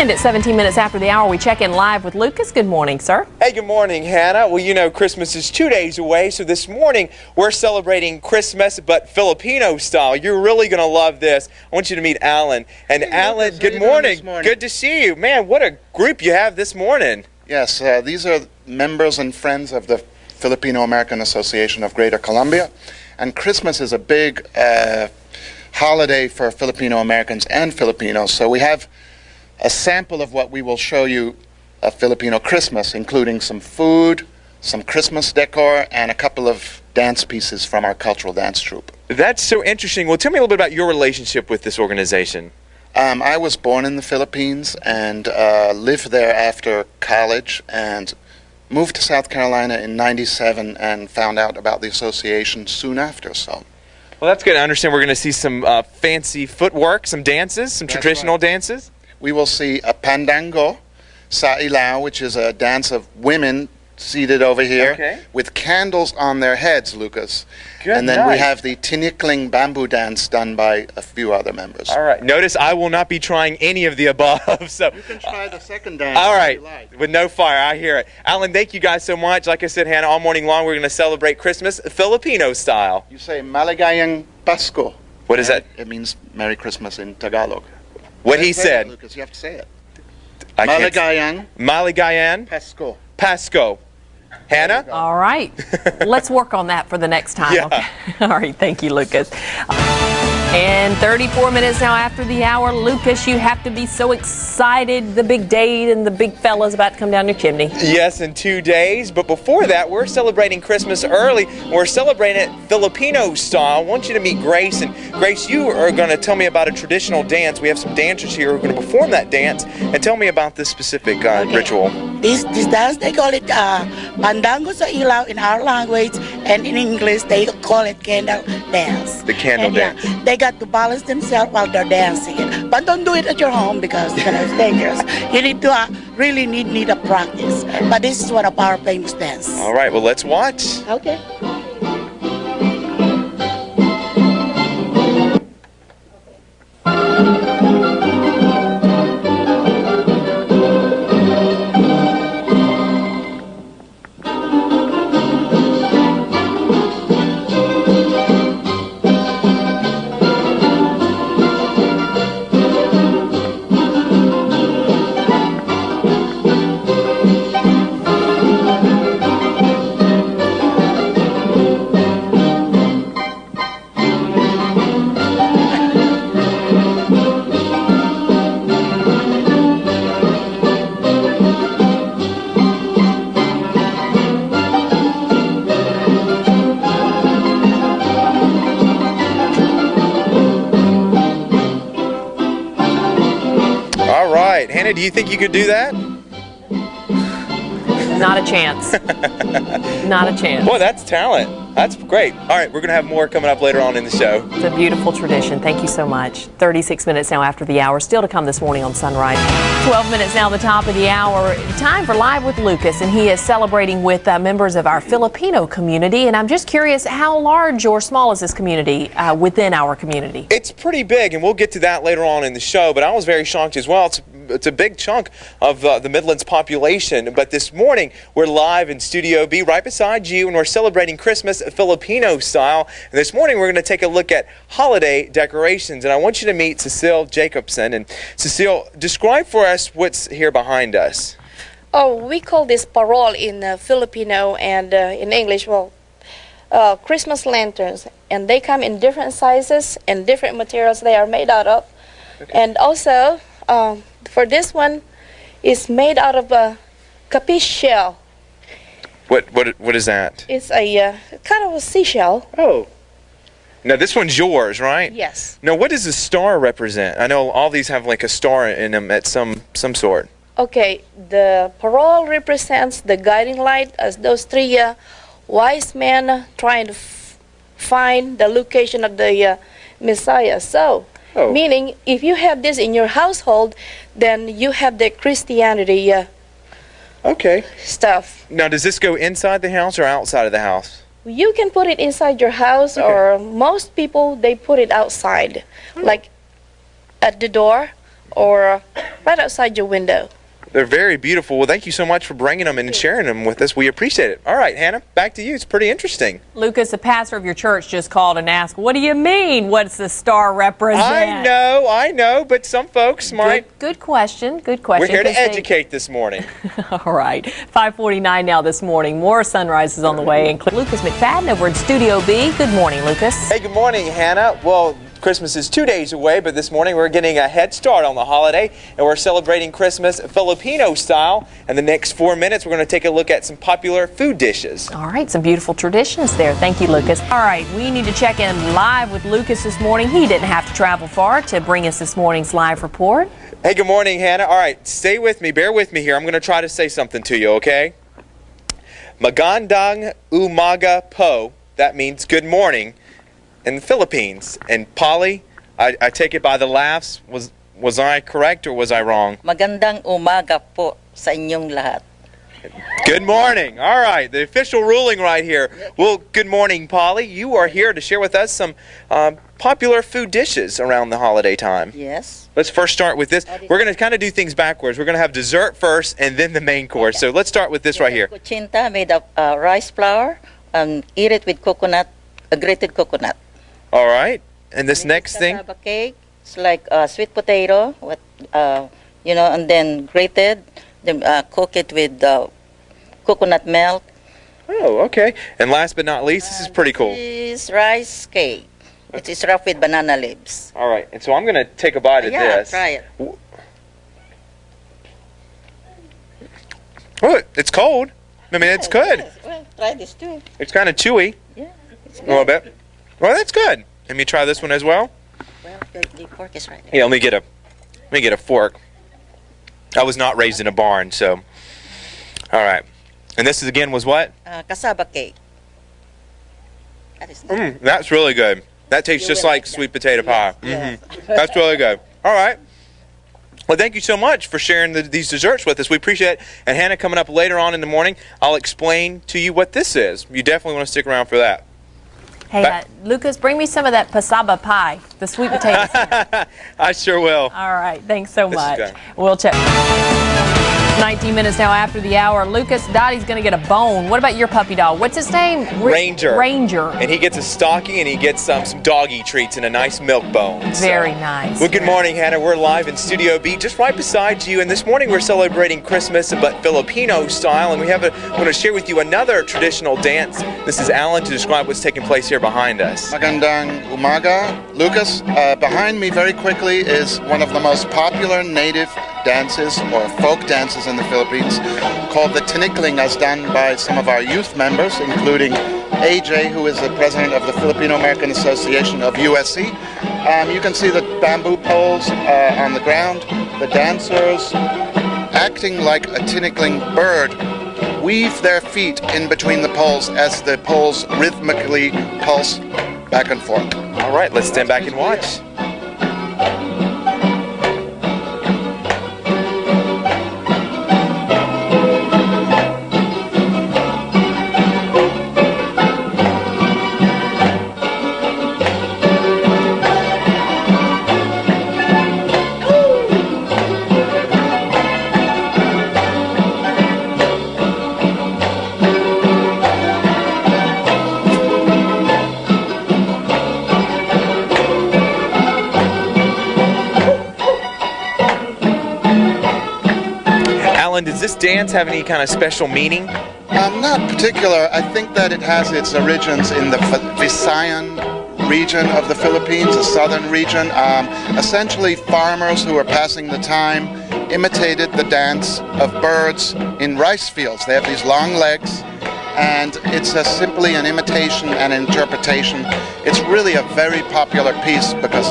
And at 17 minutes after the hour, we check in live with Lucas. Good morning, sir. Hey, good morning, Hannah. Well, you know, Christmas is 2 days away, so this morning we're celebrating Christmas, but Filipino style. You're really going to love this. I want you to meet Alan. And hey, Alan, Lucas, good morning. Good to see you. Man, what a group you have this morning. Yes, these are members and friends of the Filipino-American Association of Greater Colombia. And Christmas is a big holiday for Filipino Americans and Filipinos. So we have a sample of what we will show you of Filipino Christmas, including some food, some Christmas decor, and a couple of dance pieces from our cultural dance troupe. That's so interesting. Well, tell me a little bit about your relationship with this organization. I was born in the Philippines and lived there after college and moved to South Carolina in '97 and found out about the association soon after. So. Well, that's good. I understand we're going to see some fancy footwork, some dances, some traditional dances. We will see a pandango sa ilaw, which is a dance of women seated over here with candles on their heads, Lucas. Good and then night. we have the tinikling bamboo dance done by a few other members. All right. Notice I will not be trying any of the above. So you can try the second dance. All right. If you like. With no fire. I hear it. Alan, thank you guys so much. Like I said, Hannah, all morning long we're going to celebrate Christmas Filipino style. You say Maligayang Pasko. What is that? It means Merry Christmas in Tagalog. What he said. Lucas, you have to say it. Maligayang. Maligayang. Pasko. Pasko. Hannah? All right. Let's work on that for the next time. Yeah. Okay? All right. Thank you, Lucas. And 34 minutes now after the hour, Lucas, you have to be so excited. The big date and the big fella's about to come down your chimney. Yes, in 2 days. But before that, we're celebrating Christmas early. We're celebrating it Filipino style. I want you to meet Grace. And Grace, you are going to tell me about a traditional dance. We have some dancers here who are going to perform that dance. And tell me about this specific ritual. This dance, they call it pandango sa ilaw in our language, and in English they call it candle dance. The candle dance. Yeah, they got to balance themselves while they're dancing it. But don't do it at your home because it's dangerous. You need to really need a practice. But this is one of our famous dance. All right, well, let's watch. Okay. Hannah, do you think you could do that? Not a chance. Not a chance. Boy, that's talent. That's great. All right, we're going to have more coming up later on in the show. It's a beautiful tradition. Thank you so much. 36 minutes now after the hour. Still to come this morning on Sunrise. 12 minutes now, the top of the hour. Time for Live with Lucas, and he is celebrating with members of our Filipino community. And I'm just curious, how large or small is this community within our community? It's pretty big, and we'll get to that later on in the show. But I was very shocked as well. It's a big chunk of the Midlands population. But this morning, we're live in Studio B right beside you, and we're celebrating Christmas Filipino style. And this morning, we're going to take a look at holiday decorations. And I want you to meet Cecile Jacobson. And Cecile, describe for us what's here behind us. Oh, we call this parol in Filipino, and in English, well, Christmas lanterns. And they come in different sizes and different materials they are made out of. Okay. And also, for this one, it's made out of a capiche shell. What is that? It's a kind of a seashell. Oh. Now this one's yours, right? Yes. Now what does the star represent? I know all these have like a star in them at some sort. Okay, the parol represents the guiding light as those three wise men trying to find the location of the Messiah. So, meaning if you have this in your household, then you have the Christianity stuff. Now, does this go inside the house or outside of the house? You can put it inside your house, or most people, they put it outside, like at the door or right outside your window. They're very beautiful. Well, thank you so much for bringing them and sharing them with us. We appreciate it. All right, Hannah, back to you. It's pretty interesting. Lucas, the pastor of your church just called and asked, what do you mean? What's the star represent? I know, but some folks might. Good question. Good question. We're here to educate this morning. All right. 5:49 now this morning. More sunrises on the way. And Lucas McFadden over in Studio B. Good morning, Lucas. Hey, good morning, Hannah. Well, Christmas is 2 days away, but this morning we're getting a head start on the holiday, and we're celebrating Christmas Filipino style. And the next 4 minutes, we're going to take a look at some popular food dishes. All right, some beautiful traditions there. Thank you, Lucas. All right, we need to check in live with Lucas this morning. He didn't have to travel far to bring us this morning's live report. Hey, good morning, Hannah. All right, stay with me. Bear with me here. I'm going to try to say something to you, okay? Magandang umaga po. That means good morning in the Philippines. And Polly, I take it by the laughs. Was I correct or was I wrong? Magandang umaga po sa inyong lahat. Good morning. All right, the official ruling right here. Well, good morning, Polly. You are here to share with us some popular food dishes around the holiday time. Yes. Let's first start with this. We're going to kind of do things backwards. We're going to have dessert first and then the main course. So let's start with this right here. Kuchinta made of rice flour and eat it with coconut, grated coconut. All right. And this next thing? Cassava cake. It's like sweet potato, and then grated. Then cook it with coconut milk. Oh, okay. And last but not least, this is pretty cool. This is rice cake. It is wrapped with banana leaves. All right. And so I'm going to take a bite of this. Yeah, try it. Oh, it's cold. I mean, it's good. Yes. Well, try this too. It's kind of chewy. Yeah, it's good. A little bit. Well, that's good. Let me try this one as well. Well, the fork is right there. Yeah, let me get a fork. I was not raised in a barn, so. All right. And this is again was what? Cassava cake. That is nice. That's really good. That tastes You just will like like sweet that. potato pie. Yes. That's really good. All right. Well, thank you so much for sharing these desserts with us. We appreciate it. And Hannah, coming up later on in the morning, I'll explain to you what this is. You definitely want to stick around for that. Hey, Lucas, bring me some of that pasaba pie, the sweet potato. I sure will. All right, thanks so This is much. good. We'll check. 19 minutes now after the hour. Lucas, Dottie's going to get a bone. What about your puppy dog? What's his name? Ranger. Ranger. And he gets a stocking and he gets some doggy treats and a nice milk bone. Very nice. Well, good morning, Hannah. We're live in Studio B, just right beside you. And this morning we're celebrating Christmas, but Filipino style. And we want to share with you another traditional dance. This is Alan to describe what's taking place here behind us. Magandang umaga, Lucas. Behind me very quickly is one of the most popular native dances or folk dances in the Philippines called the Tinikling, as done by some of our youth members, including AJ, who is the president of the Filipino-American Association of USC. You can see the bamboo poles on the ground, the dancers acting like a tinikling bird weave their feet in between the poles as the poles rhythmically pulse back and forth. All right, let's stand back and watch. Does this dance have any kind of special meaning? Not particular. I think that it has its origins in the Visayan region of the Philippines, the southern region. Essentially, farmers who were passing the time imitated the dance of birds in rice fields. They have these long legs, and it's simply an imitation and interpretation. It's really a very popular piece because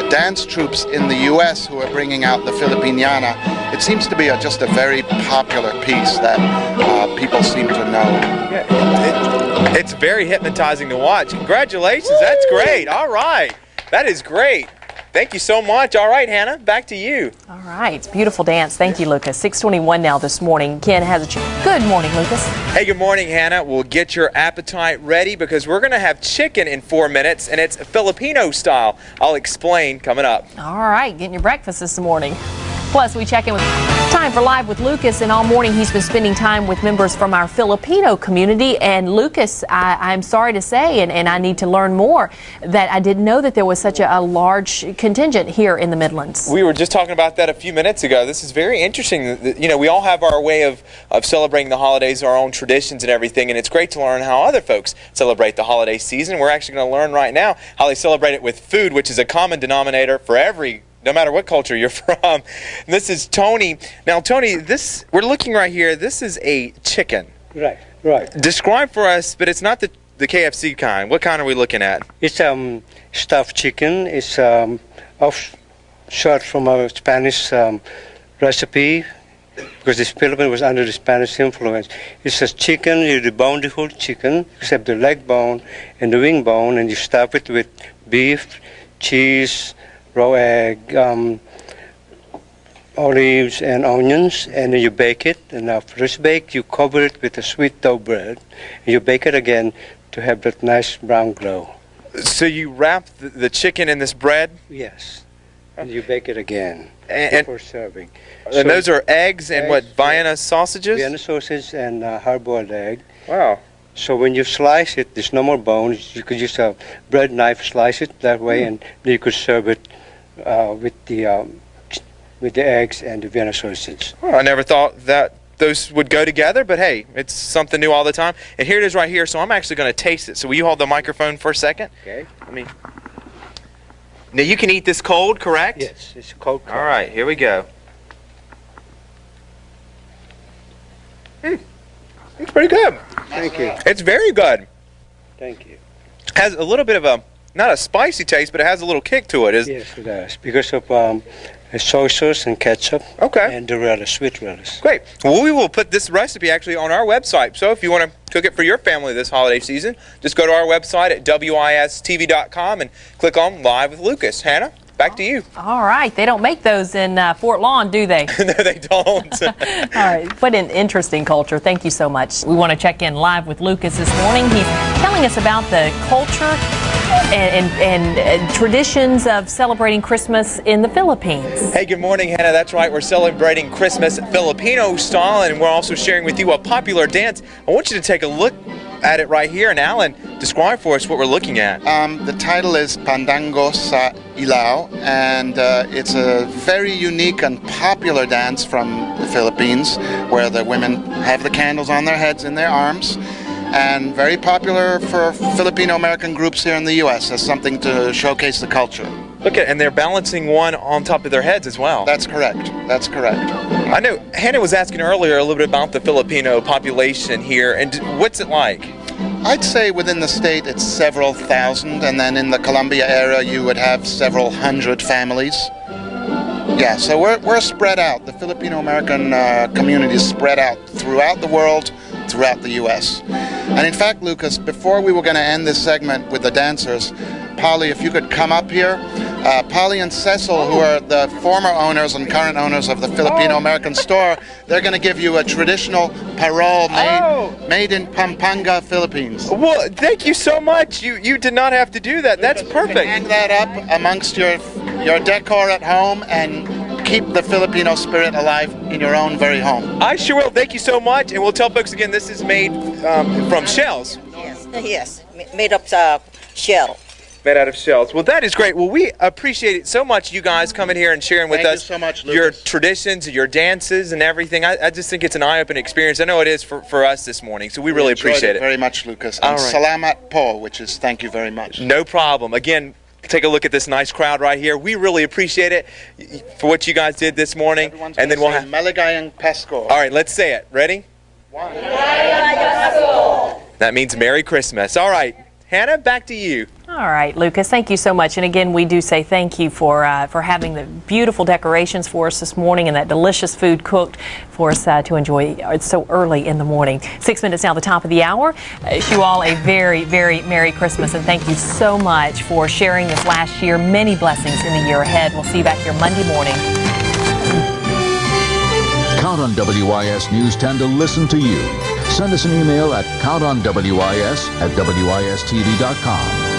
dance troops in the U.S. who are bringing out the Filipiniana, it seems to be just a very popular piece that people seem to know. Yeah, it's very hypnotizing to watch. Congratulations, that's great. All right, that is great. Thank you so much. All right, Hannah, back to you. All right. Beautiful dance. Thank you, Lucas. 6:21 now this morning. Ken has a good morning, Lucas. Hey, good morning, Hannah. We'll get your appetite ready because we're going to have chicken in 4 minutes, and it's Filipino style. I'll explain coming up. All right. Getting your breakfast this morning. Plus, we check in with time for Live with Lucas, and all morning he's been spending time with members from our Filipino community. And Lucas, I'm sorry to say, and I need to learn more, that I didn't know that there was such a large contingent here in the Midlands. We were just talking about that a few minutes ago. This is very interesting. You know, we all have our way of celebrating the holidays, our own traditions and everything, and it's great to learn how other folks celebrate the holiday season. We're actually going to learn right now how they celebrate it with food, which is a common denominator for no matter what culture you're from. And this is Tony. Now, Tony, we're looking right here. This is a chicken. Right. Describe for us, but it's not the KFC kind. What kind are we looking at? It's stuffed chicken. It's offshot from a Spanish recipe because this Philippines was under the Spanish influence. It's a chicken. You debone the whole chicken except the leg bone and the wing bone, and you stuff it with beef, cheese, raw egg, olives and onions, and then you bake it. And after it's baked, you cover it with a sweet dough bread, and you bake it again to have that nice brown glow. So you wrap the chicken in this bread? Yes, and you bake it again before serving. And those are eggs and what, Vienna sausages? Vienna sausage and hard-boiled egg. Wow. So when you slice it, there's no more bones. You could use a bread knife, slice it that way, and then you could serve it with the eggs and the Vienna sausage. Well, I never thought that those would go together, but hey, it's something new all the time. And here it is right here, so I'm actually going to taste it. So will you hold the microphone for a second? Okay. Now you can eat this cold, correct? Yes, it's cold. All right, here we go. It's pretty good. Thank you. It's very good. Thank you. Has a little bit of not a spicy taste, but it has a little kick to it. Yes, it does. Because of soy sauce and ketchup. Okay. And the relish, sweet relish. Great. Well, we will put this recipe actually on our website. So if you want to cook it for your family this holiday season, just go to our website at wistv.com and click on Live with Lucas. Hannah, back to you. All right. They don't make those in Fort Lawn, do they? No, they don't. All right. What an interesting culture. Thank you so much. We want to check in live with Lucas this morning. He's telling us about the culture and traditions of celebrating Christmas in the Philippines. Hey, good morning, Hannah. That's right. We're celebrating Christmas Filipino style, and we're also sharing with you a popular dance. I want you to take a look at it right here. And Alan, describe for us what we're looking at. The title is Pandango sa Ilaw, and it's a very unique and popular dance from the Philippines, where the women have the candles on their heads in their arms, and very popular for Filipino-American groups here in the U.S. as something to showcase the culture. Look at, and they're balancing one on top of their heads as well. That's correct. That's correct. I know Hannah was asking earlier a little bit about the Filipino population here, and what's it like? I'd say within the state it's several thousand, and then in the Colombia area you would have several hundred families. Yeah, so we're spread out. The Filipino-American community is spread out throughout the world, throughout the U.S. And in fact, Lucas, before we were going to end this segment with the dancers, Polly, if you could come up here. Polly and Cecil, who are the former owners and current owners of the Filipino-American store, they're going to give you a traditional parol made in Pampanga, Philippines. Well, thank you so much. You did not have to do that. That's perfect. Hang that up amongst your decor at home and keep the Filipino spirit alive in your own very home. I sure will. Thank you so much. And we'll tell folks again, this is made from shells. Yes, made of shell. Made out of shells. Well, that is great. Well, we appreciate it so much, you guys coming here and sharing with us so much, your traditions, your dances, and everything. I just think it's an eye-opening experience. I know it is for us this morning, so we really appreciate it. Very much, Lucas. And salamat po, which is thank you very much. No problem. Again, take a look at this nice crowd right here. We really appreciate it for what you guys did this morning. Everyone's and then we'll have Maligayang Pasko. All right, let's say it. Ready? Maligayang Pasko. That means Merry Christmas. All right, Hannah, back to you. All right, Lucas, thank you so much. And again, we do say thank you for having the beautiful decorations for us this morning and that delicious food cooked for us to enjoy. It's so early in the morning. 6 minutes now, the top of the hour. Wish you all a very, very Merry Christmas, and thank you so much for sharing this last year. Many blessings in the year ahead. We'll see you back here Monday morning. Count on WIS News 10 to listen to you. Send us an email at countonwis@wistv.com.